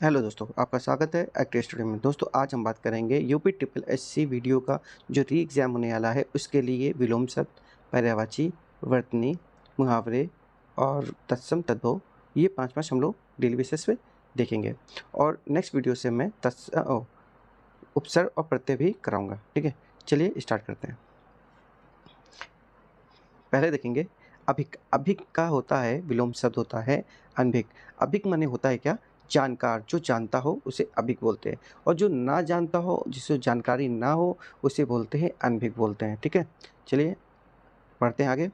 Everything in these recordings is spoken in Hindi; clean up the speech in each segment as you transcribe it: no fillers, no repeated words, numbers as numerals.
हेलो दोस्तों, आपका स्वागत है एक्टर स्टूडियो में। दोस्तों, आज हम बात करेंगे यूपी ट्रिपल एससी वीडियो का जो री एग्ज़ाम होने वाला है, उसके लिए विलोम शब्द, पर्यायवाची, वर्तनी, मुहावरे और तत्सम तद्भव, ये 5-5 हम लोग डेली बेसिस पे देखेंगे। और नेक्स्ट वीडियो से मैं उपसर्ग और प्रत्यय भी कराऊँगा। ठीक है? चलिए स्टार्ट करते हैं। पहले देखेंगे अभिक। अभिक का होता है विलोम शब्द होता है अनभिक। अभिक माने होता है क्या? जानकार, जो जानता हो उसे अभिक बोलते हैं, और जो ना जानता हो, जिसे जानकारी ना हो, उसे बोलते हैं अनभिक बोलते हैं। ठीक है? चलिए पढ़ते हैं आगे।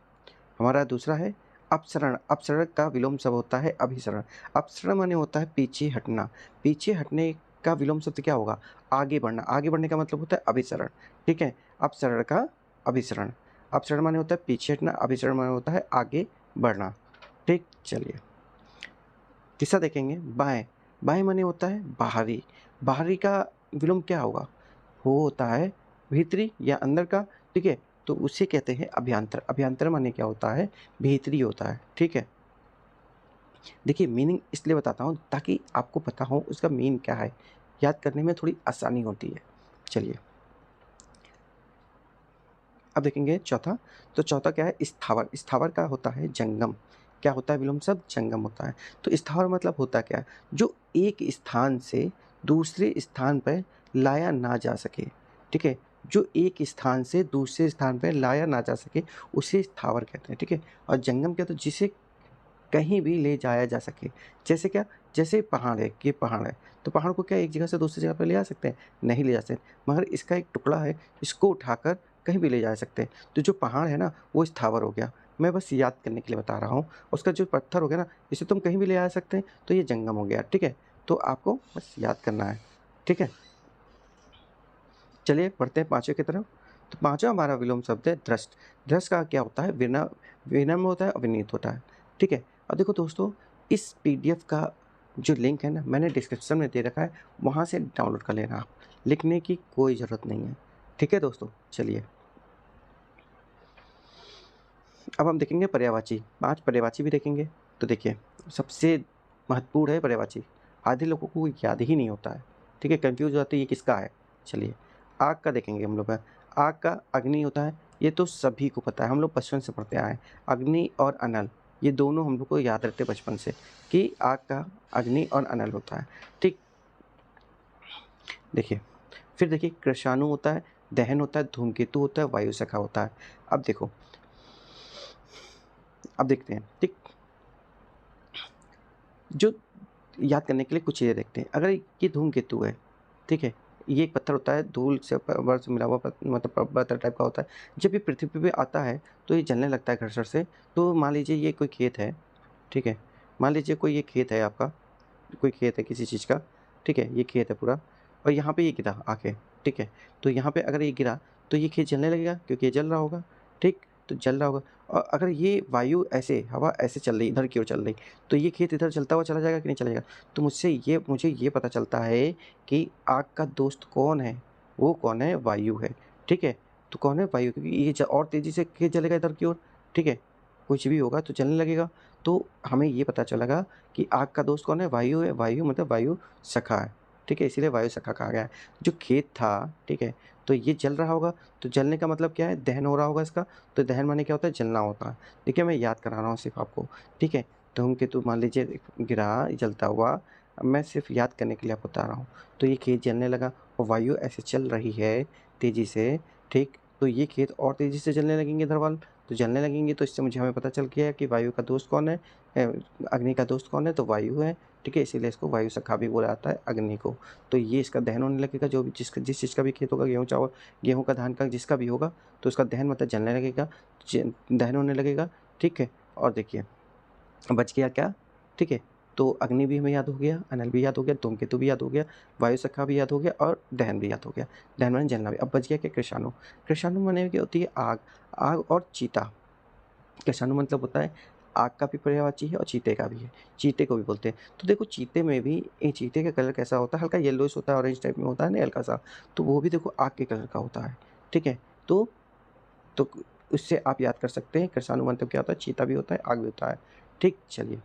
हमारा दूसरा है अपसरण। अपसरण का विलोम शब्द होता है अभिसरण। अपसरण माने होता है पीछे हटना। पीछे हटने का विलोम शब्द क्या होगा? आगे बढ़ना। आगे बढ़ने का मतलब होता है अभिसरण। ठीक है? अपसरण का अभिसरण। अपसरण माने होता है पीछे हटना, अभिसरण माने होता है आगे बढ़ना। ठीक, चलिए तीसरा देखेंगे बाएं। बाएं माने होता है बाहरी। बाहरी का विलोम क्या होगा? वो होता है भीतरी या अंदर का। ठीक है? तो उसे कहते हैं अभ्यंतर। अभ्यंतर माने क्या होता है? भीतरी होता है। ठीक है? देखिए, मीनिंग इसलिए बताता हूँ ताकि आपको पता हो उसका मीन क्या है, याद करने में थोड़ी आसानी होती है। चलिए अब देखेंगे चौथा। तो चौथा क्या है? स्थावर। स्थावर का होता है जंगम। क्या होता है विलोम शब्द? जंगम होता है। तो स्थावर मतलब होता क्या है? जो एक स्थान से दूसरे स्थान पर लाया ना जा सके। ठीक है? जो एक स्थान से दूसरे स्थान पे लाया ना जा सके, उसे स्थावर कहते हैं। ठीक है? और जंगम क्या? तो जिसे कहीं भी ले जाया जा सके। जैसे क्या? जैसे पहाड़ है, ये पहाड़ है, तो पहाड़ को क्या एक जगह से दूसरी जगह पे ले जा सकते हैं? नहीं ले जा सकते, मगर इसका एक टुकड़ा है, इसको उठाकर कहीं भी ले जा सकते हैं। तो जो पहाड़ है ना, वो स्थावर हो गया। मैं बस याद करने के लिए बता रहा हूँ। उसका जो पत्थर हो गया ना, इसे तुम कहीं भी ले जा सकते हैं, तो ये जंगम हो गया। ठीक है? तो आपको बस याद करना है। ठीक है? चलिए बढ़ते हैं पाँचवें की तरफ। तो पाँचवा हमारा विलोम शब्द है दृष्ट। दृष्ट का क्या होता है? विनम्र होता है और विनीत होता है। ठीक है? अब देखो दोस्तों, इस पीडीएफ का जो लिंक है ना, मैंने डिस्क्रिप्शन में दे रखा है, वहाँ से डाउनलोड कर लेना आप। लिखने की कोई ज़रूरत नहीं है। ठीक है दोस्तों? चलिए अब हम देखेंगे पर्यायवाची। 5 पर्यायवाची भी देखेंगे। तो देखिए, सबसे महत्वपूर्ण है पर्यायवाची। आधे लोगों को याद ही नहीं होता है। ठीक है? कन्फ्यूज़ हो जाते हैं ये किसका है। चलिए आग का देखेंगे हम लोग। आग का अग्नि होता है, ये तो सभी को पता है, हम लोग बचपन से पढ़ते आए हैं। अग्नि और अनल, ये दोनों हम लोग को याद रहते हैं बचपन से कि आग का अग्नि और अनल होता है। ठीक, देखिए फिर देखिए कृषाणु होता है, दहन होता है, धूमकेतु होता है, वायु सखा होता है। अब देखो, अब देखते हैं। ठीक, जो याद करने के लिए कुछ चीज़ें देखते हैं। अगर ये धूमकेतु है, ठीक है? ये एक पत्थर होता है, धूल से वर्ष मिला हुआ मतलब पत्थर टाइप का होता है। जब ये पृथ्वी पे आता है, तो ये जलने लगता है घर्षण से। तो मान लीजिए ये कोई खेत है, ठीक है? मान लीजिए कोई ये खेत है आपका, कोई खेत है किसी चीज़ का, ठीक है? ये खेत है पूरा, और यहाँ पे ये गिरा आके, ठीक है? तो यहाँ पे अगर ये गिरा, तो ये खेत जलने लगेगा क्योंकि ये जल रहा होगा, ठीक? तो जल रहा होगा। और अगर ये वायु ऐसे, हवा ऐसे चल रही, इधर की ओर चल रही, तो ये खेत इधर जलता हुआ चला जाएगा कि नहीं चला जाएगा? तो मुझे ये पता चलता है कि आग का दोस्त कौन है? वो कौन है? वायु है, ठीक है? तो कौन है? वायु, क्योंकि ये और तेज़ी से खेत जलेगा इधर की ओर, ठीक है? कुछ भी होगा तो जलने लगेगा। तो हमें ये पता चलेगा कि आग का दोस्त कौन है? वायु है। वायु मतलब वायु सखा है, ठीक है? इसीलिए वायु सखा कहा गया है। जो खेत था, ठीक है? तो ये जल रहा होगा, तो जलने का मतलब क्या है? दहन हो रहा होगा इसका। तो दहन माने क्या होता है? जलना होता है। देखिए मैं याद करा रहा हूँ सिर्फ़ आपको, ठीक है? धूमकेतु मान लीजिए गिरा जलता हुआ, मैं सिर्फ़ याद करने के लिए आपको बता रहा हूँ। तो ये खेत जलने लगा और वायु ऐसे चल रही है तेज़ी से, ठीक? तो ये खेत और तेज़ी से जलने लगेंगे इधर वाल, तो जलने लगेंगे, तो इससे मुझे हमें पता चल गया कि वायु का दोस्त कौन है? अग्नि का दोस्त कौन है? तो वायु है, ठीक है? इसीलिए इसको वायु सखा भी बोला जाता है अग्नि को। तो ये इसका दहन होने लगेगा, जो भी जिस चीज़ का भी खेत होगा, गेहूँ, चावल, गेहूँ का, धान का, जिसका भी होगा, तो उसका दहन मतलब जलने लगेगा, दहन होने लगेगा, ठीक है? और देखिए बच गया क्या? ठीक है? तो अग्नि भी हमें याद हो गया, अनल भी याद हो गया, धूमकेतु भी याद हो गया, वायु सखा भी याद हो गया और दहन भी याद हो गया। दहन माने जलना भी। अब बच गया क्या? कृषाणु। कृषाणु माने क्या होती है? आग। आग और चीता। कृषाणु मतलब होता है आग का भी पर्यायवाची है और चीते का भी है। चीते को भी बोलते हैं। तो देखो चीते में भी, चीते का कलर कैसा होता है? हल्का येलोइश होता है, ऑरेंज टाइप में होता है ना हल्का-सा। तो वो भी देखो आग के कलर का होता है। ठीक है? तो उससे आप याद कर सकते हैं कृषाणु मतलब क्या होता है? चीता भी होता है, आग भी होता है। ठीक? चलिए।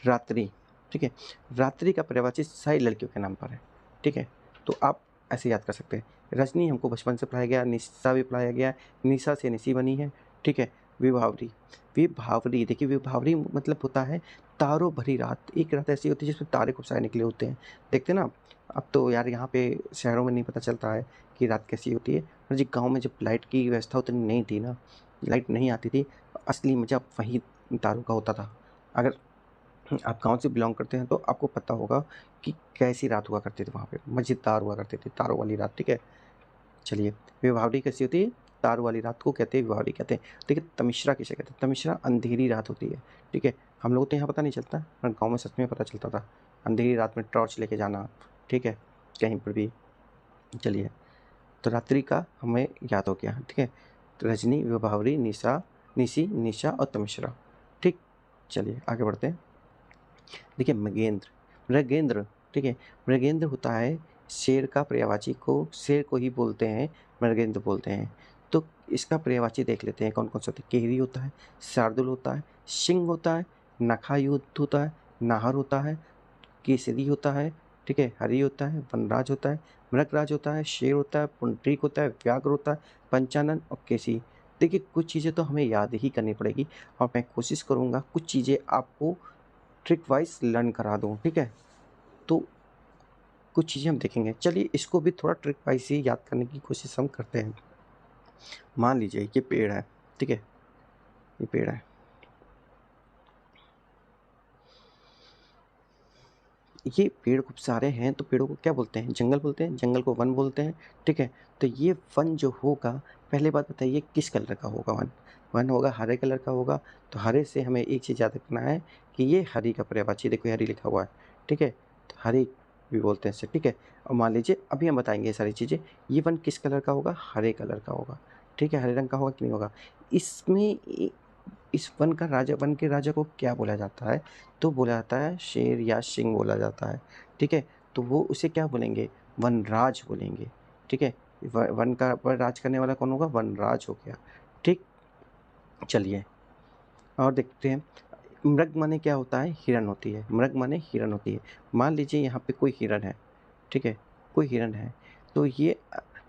रात्रि। ठीक है। रात्रि का पर्यायवाची सारी लड़कियों के नाम पर है, ठीक है। तो आप ऐसे याद कर सकते हैं। रजनी हमको बचपन से पढ़ाया गया, निशा भी पढ़ाया गया, निशा से निशी बनी है, ठीक है। विभावरी, विभावरी देखिए विभावरी मतलब होता है तारों भरी रात। एक रात ऐसी होती है जिसमें तारे खूब सारे निकले होते हैं, देखते हैं ना। अब तो यार यहाँ पे शहरों में नहीं पता चलता है कि रात कैसी होती है, और जी गाँव में जब लाइट की व्यवस्था उतनी नहीं थी ना, लाइट नहीं आती थी, असली मज़ा वहीं तारों का होता था। अगर आप गाँव से बिलॉन्ग करते हैं तो आपको पता होगा कि कैसी रात हुआ करती थी वहाँ पे, मज़ेदार हुआ करती थी, तारों वाली रात, ठीक है। चलिए, विभावरी कैसी होती है? तारों वाली रात को कहते हैं विभावरी कहते हैं। देखिए तमिश्रा किसे कहते हैं? तमिश्रा अंधेरी रात होती है, ठीक है। हम लोगों को तो यहाँ पता नहीं चलता, पर गाँव में सच में पता चलता था। अंधेरी रात में टॉर्च लेके जाना, ठीक है, कहीं पर भी। चलिए, तो रात्रि का हमें याद हो गया, ठीक है। तो रजनी, विभावरी, निशा, निशी, निशा और तमिश्रा, ठीक। चलिए आगे बढ़ते हैं। देखिए मृगेंद्र, मृगेंद्र, ठीक है। मृगेंद्र होता है शेर का पर्यायवाची को, शेर को ही बोलते हैं मृगेंद्र बोलते हैं। तो इसका पर्यायवाची देख लेते हैं कौन कौन सा होता है। केहरी होता है, शार्दुल होता है, सिंह होता है, नखायुध होता है, नाहर होता है, केसरी होता है, ठीक है, हरि होता है, वनराज होता है, मृगराज होता है, शेर होता है, पुंडरीक होता है, व्याघ्र होता है, पंचानन और केसी। देखिए कुछ चीज़ें तो हमें याद ही करनी पड़ेगी, और मैं कोशिश करूँगा कुछ चीज़ें आपको ट्रिक वाइज लर्न करा दूँ, ठीक है। तो कुछ चीज़ें हम देखेंगे। चलिए इसको भी थोड़ा ट्रिक वाइज ही याद करने की कोशिश हम करते हैं। मान लीजिए ये पेड़ है, ठीक है, ये पेड़ है, ये पेड़ खूब सारे हैं तो पेड़ों को क्या बोलते हैं? जंगल बोलते हैं, जंगल को वन बोलते हैं, ठीक है। तो ये वन जो होगा, पहले बात बताइए किस कलर का होगा वन? वन होगा हरे कलर का होगा। तो हरे से हमें एक चीज़ याद रखना है कि ये हरी का पर्यायवाची, देखो ये हरी लिखा हुआ है, ठीक है। तो हरी भी बोलते हैं इसे, ठीक है। और मान लीजिए अभी हम बताएंगे ये सारी चीज़ें। ये वन किस कलर का होगा? हरे कलर का होगा, ठीक है। हरे रंग का होगा कि नहीं होगा? इसमें इस वन का राजा, वन के राजा को क्या बोला जाता है? तो बोला जाता है शेर या सिंह बोला जाता है, ठीक है। तो वो उसे क्या बोलेंगे? वनराज बोलेंगे, ठीक है। वन का पर राज करने वाला कौन होगा? वनराज हो गया, ठीक। चलिए और देखते हैं। मृग माने क्या होता है? हिरन होती है, मृग माने हिरन होती है। मान लीजिए यहाँ पे कोई हिरन है, ठीक है, कोई हिरन है। तो ये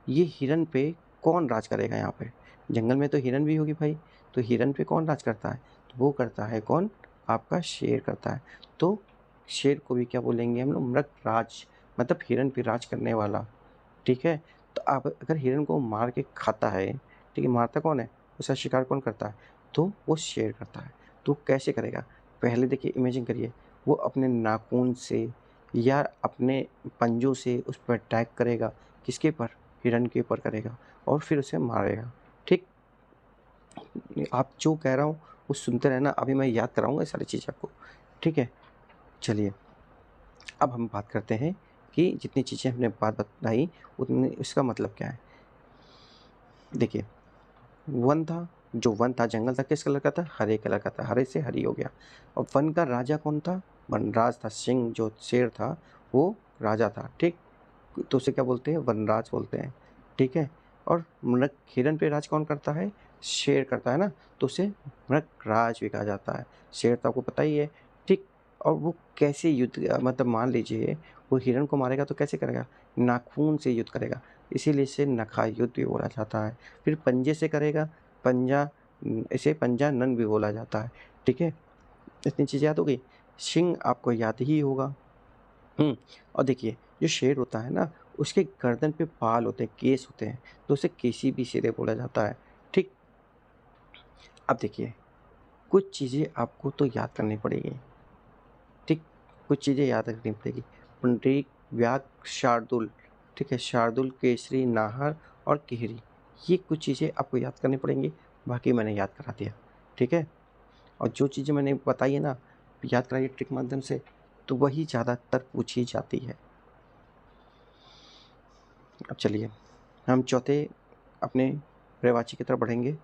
हिरन पे कौन राज करेगा यहाँ पे? जंगल में तो हिरन भी होगी भाई, तो हिरन पे कौन राज करता है? तो वो करता है कौन? आपका शेर करता है। तो शेर को भी क्या बोलेंगे हम लोग? मृगराज, मतलब हिरन पे राज करने वाला, ठीक है। तो आप अगर हिरन को मार के खाता है, ठीक है, मारता कौन है? उसका शिकार कौन करता है? तो वो शेर करता है। तो कैसे करेगा? पहले देखिए इमेजिन करिए, वो अपने नाखून से या अपने पंजों से उस पर अटैक करेगा। किसके ऊपर? हिरन के ऊपर करेगा, और फिर उसे मारेगा, ठीक। आप जो कह रहा हूँ वो सुनते रहना, अभी मैं याद कराऊंगा ये सारी चीज़ आपको, ठीक है। चलिए अब हम बात करते हैं कि जितनी चीज़ें हमने बात बताई उतनी इसका मतलब क्या है। देखिए वन था, जो वन था जंगल था, किस कलर का था? हरे कलर का था, हरे से हरी हो गया। और वन का राजा कौन था? वनराज था। सिंह जो शेर था वो राजा था, ठीक। तो उसे क्या बोलते हैं? वनराज बोलते हैं, ठीक है। और मृग, हिरन पे राज कौन करता है? शेर करता है ना, तो उसे मृगराज भी कहा जाता है। शेर तो आपको पता ही है, ठीक। और वो कैसे युद्ध, मतलब मान लीजिए वो हिरन को मारेगा तो कैसे करेगा? नाखून से युद्ध करेगा, इसीलिए इसे नखा युद्ध भी बोला जाता है। फिर पंजे से करेगा, पंजा, इसे पंजा नन भी बोला जाता है, ठीक है। इतनी चीज़ याद हो गई। सिंह आपको याद ही होगा। और देखिए जो शेर होता है ना, उसके गर्दन पे बाल होते हैं, केस होते हैं, तो उसे केसी भी शेरे बोला जाता है, ठीक। अब देखिए कुछ चीज़ें आपको तो याद करनी पड़ेगी, ठीक। कुछ चीज़ें याद रखनी पड़ेगी। पुंडरीक, व्याघ्र, शार्दुल, ठीक है, शार्दुल, केसरी, नाहर और केहरी, ये कुछ चीज़ें आपको याद करनी पड़ेंगी। बाकी मैंने याद करा दिया, ठीक है। और जो चीज़ें मैंने बताई है ना, याद कराइए ट्रिक माध्यम से, तो वही ज़्यादातर पूछी जाती है। अब चलिए हम चौथे अपने पर्यायवाची की तरफ बढ़ेंगे।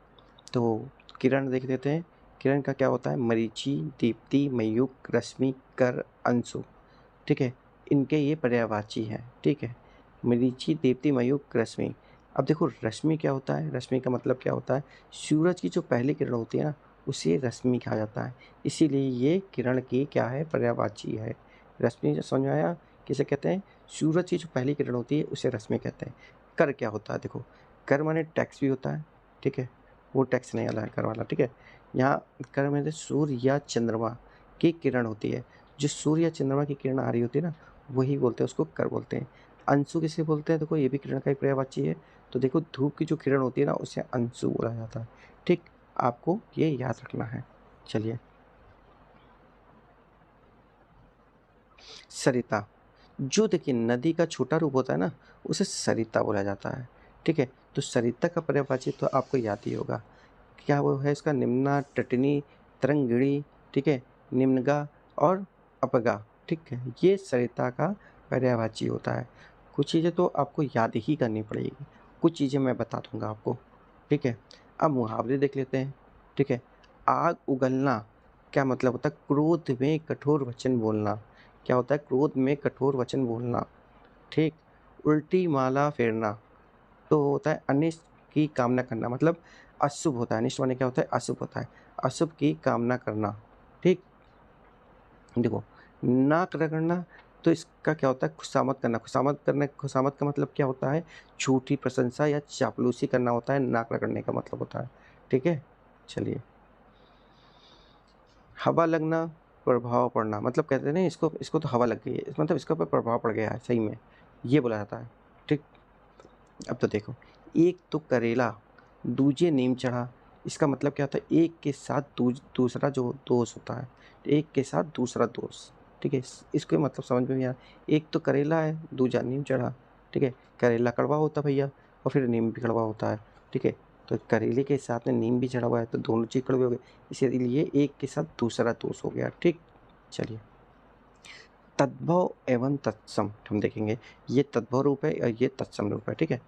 तो किरण देख लेते हैं। किरण का क्या होता है? मरीचि, दीप्ति, मयूख, रश्मि, कर, अंशु, ठीक है। इनके ये पर्यायवाची हैं, ठीक है। मरीचि, दीप्ति, मयूख, रश्मि। अब देखो रश्मि क्या होता है? रश्मि का मतलब क्या होता है? सूरज की जो पहली किरण होती है ना, उसे रश्मि कहा जाता है, इसीलिए ये किरण की क्या है? पर्यायवाची है, रश्मि समझ में आया? किसे कहते हैं? सूरज की जो पहली किरण होती है उसे रश्मि कहते हैं। कर क्या होता है? देखो, कर माने टैक्स भी होता है, ठीक है? वो टैक्स नहीं वाला है कर वाला, ठीक है? यहाँ कर माने सूर्य या चंद्रमा की किरण होती है। जो सूर्य या चंद्रमा की किरण आ रही होती है ना, वही बोलते हैं, उसको कर बोलते हैं। अंशु किसे बोलते हैं? देखो, ये भी किरण का एक पर्यायवाची है। तो देखो, धूप की जो किरण होती है ना, उसे अंशु बोला जाता है, ठीक? आपको ये याद रखना है। चलिए, सरिता, जो देखिए नदी का छोटा रूप होता है ना, उसे सरिता बोला जाता है, ठीक है? तो सरिता का पर्यायवाची तो आपको याद ही होगा। क्या वो है इसका? निम्ना, तटिनी, तरंगिणी, ठीक है? निम्नगा और अपगा, ठीक है? ये सरिता का पर्यायवाची होता है। कुछ चीज़ें तो आपको याद ही करनी पड़ेगी, कुछ चीज़ें मैं बता दूँगा आपको, ठीक है? अब मुहावरे देख लेते हैं, ठीक है? आग उगलना क्या मतलब होता है? क्रोध में कठोर वचन बोलना। क्या होता है? क्रोध में कठोर वचन बोलना, ठीक? उल्टी माला फेरना तो होता है अनिष्ट की कामना करना, मतलब अशुभ होता है। अनिष्ट माने क्या होता है? अशुभ होता है। अशुभ की कामना करना, ठीक? देखो, नाक रगड़ना तो इसका क्या होता है? खुशामद करना। खुशामद का मतलब क्या होता है? झूठी प्रशंसा या चापलूसी करना होता है, नाक रगड़ने का मतलब होता है, ठीक है? चलिए, हवा लगना, प्रभाव पड़ना, मतलब कहते हैं ना इसको इसको तो हवा लग गई है, मतलब इसके ऊपर प्रभाव पड़ गया है सही में, ये बोला जाता है, ठीक? अब तो देखो, एक तो करेला, दूजे नीम चढ़ा, इसका मतलब क्या होता है? एक के साथ दूसरा जो दोष होता है, एक के साथ दूसरा दोष, ठीक है? इसके मतलब समझ में नहीं आया। एक तो करेला है, दूजा नीम चढ़ा, ठीक है? करेला कड़वा होता है भैया, और फिर नीम भी कड़वा होता है, ठीक है? तो करेले के साथ में नीम भी चढ़ा हुआ है, तो दोनों चीज़ कड़वे हो गए, इसीलिए एक के साथ दूसरा दोष हो गया, ठीक? चलिए, तद्भव एवं तत्सम हम देखेंगे, ये तद्भव रूप है और ये तत्सम रूप है, ठीक है?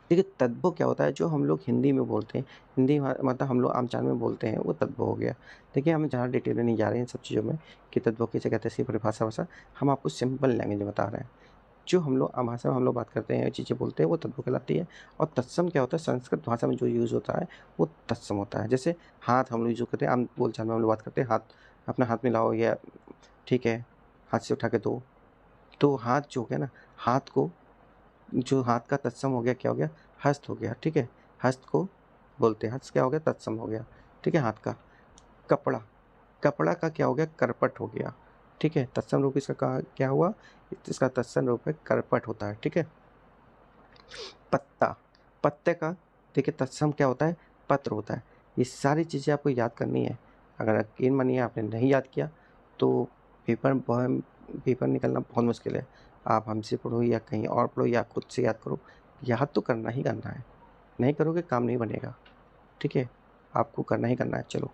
देखिए, तद्भव क्या होता है? जो हम लोग हिंदी में बोलते हैं, हिंदी मतलब हम लोग आमचार में बोलते हैं, वो तद्भव हो गया। देखिए, हम ज़्यादा डिटेल में नहीं जा रहे हैं इन सब चीज़ों में कि तद्भव किसे कहते हैं, इसकी परिभाषा वैसा, हम आपको सिंपल लैंग्वेज में बता रहे हैं। जो हम लोग भाषा में हम लोग बात करते हैं, चीज़ें बोलते हैं, वो तद्भव कहलाती है। और तत्सम क्या होता है? संस्कृत भाषा में जो यूज़ होता है, वो तत्सम होता है। जैसे हाथ हम लोग यूज़ करते हैं, आम बोलचाल में हम लोग बात करते हैं, हाथ अपना हाथ मिलाओ या ठीक है, हाथ से उठा के दो। तो हाथ जो हो गया ना, हाथ को जो हाथ का तत्सम हो गया, क्या हो गया? हस्त हो गया, ठीक है? हस्त को बोलते हैं, हस्त क्या हो गया? तत्सम हो गया, ठीक है? हाथ का। कपड़ा, कपड़ा का क्या हो गया? करपट हो गया, ठीक है? तत्सम रूप इसका क्या हुआ? इसका तत्सम रूप है करपट होता है, ठीक है? पत्ता, पत्ते का देखिए तत्सम क्या होता है? पत्र होता है। ये सारी चीज़ें आपको याद करनी है। अगर यकीन मानिए आपने नहीं याद किया तो पेपर निकलना बहुत मुश्किल है। आप हमसे पढ़ो या कहीं और पढ़ो या खुद से याद करो, याद तो करना ही करना है। नहीं करोगे काम नहीं बनेगा, ठीक है? आपको करना ही करना है। चलो,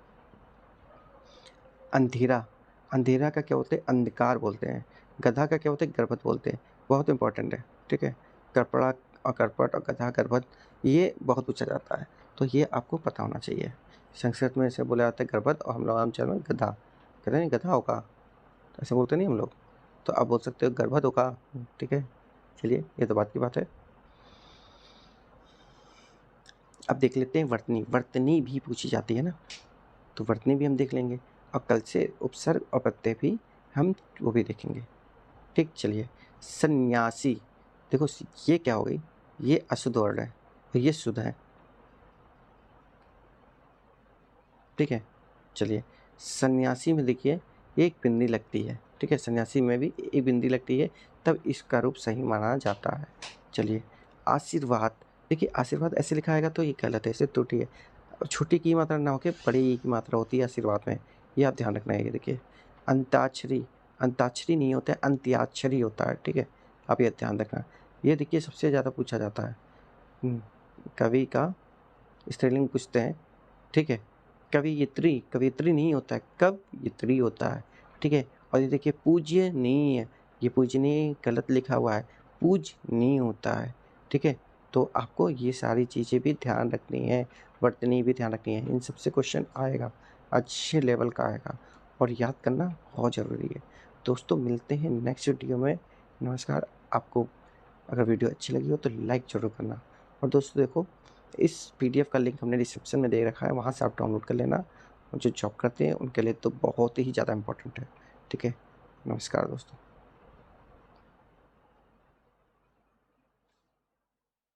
अंधेरा, अंधेरा का क्या होता है? अंधकार बोलते हैं। गधा का क्या होता है? गर्भत बोलते हैं। बहुत इंपॉर्टेंट है, ठीक है? कपड़ा और करपट और गधा, गर्भत ये बहुत पूछा जाता है, तो ये आपको पता होना चाहिए। संस्कृत में इसे बोला जाता है गर्भत और हम लोग आमचार में गधा। कहते हैं गधा होगा, तो ऐसे बोलते नहीं हम लोग, तो आप बोल सकते हो गर्भत होगा, ठीक है? चलिए, ये तो बात की बात है। अब देख लेते हैं वर्तनी, वर्तनी भी पूछी जाती है ना, तो वर्तनी भी हम देख लेंगे और कल से उपसर्ग और प्रत्यय भी हम वो भी देखेंगे, ठीक? चलिए, सन्यासी, देखो ये क्या हो गई? ये अशुद्ध वर्ड है और ये शुद्ध है, ठीक है? चलिए, सन्यासी में देखिए एक बिंदी लगती है, ठीक है? सन्यासी में भी एक बिंदी लगती है, तब इसका रूप सही माना जाता है। चलिए, आशीर्वाद, देखिए आशीर्वाद ऐसे लिखा आएगा तो ये गलत है, इससे त्रुटि है। छोटी की मात्रा ना होके बड़ी की मात्रा होती है आशीर्वाद में, ये आप ध्यान रखना है। ये देखिए, अंताक्षरी, अंताक्षरी नहीं होता है, अंत्याक्षरी होता है, ठीक है? आप ये ध्यान रखना। ये देखिए सबसे ज़्यादा पूछा जाता है। कवि का स्त्रीलिंग पूछते हैं, ठीक है? कवियत्री, कवियत्री नहीं होता है, कवयित्री होता है, ठीक है? और ये देखिए पूज्यनीय, ये पूजनीय गलत लिखा हुआ है, पूजनीय होता है, ठीक है? तो आपको ये सारी चीज़ें भी ध्यान रखनी है, वर्तनी भी ध्यान रखनी है। इन सबसे क्वेश्चन आएगा, अच्छे लेवल का आएगा और याद करना बहुत ज़रूरी है। दोस्तों, मिलते हैं नेक्स्ट वीडियो में। नमस्कार। आपको अगर वीडियो अच्छी लगी हो तो लाइक ज़रूर करना। और दोस्तों देखो, इस पीडीएफ का लिंक हमने डिस्क्रिप्शन में दे रखा है, वहाँ से आप डाउनलोड कर लेना। और जो जॉब करते हैं उनके लिए तो बहुत ही ज़्यादा इम्पोर्टेंट है, ठीक है? नमस्कार दोस्तों।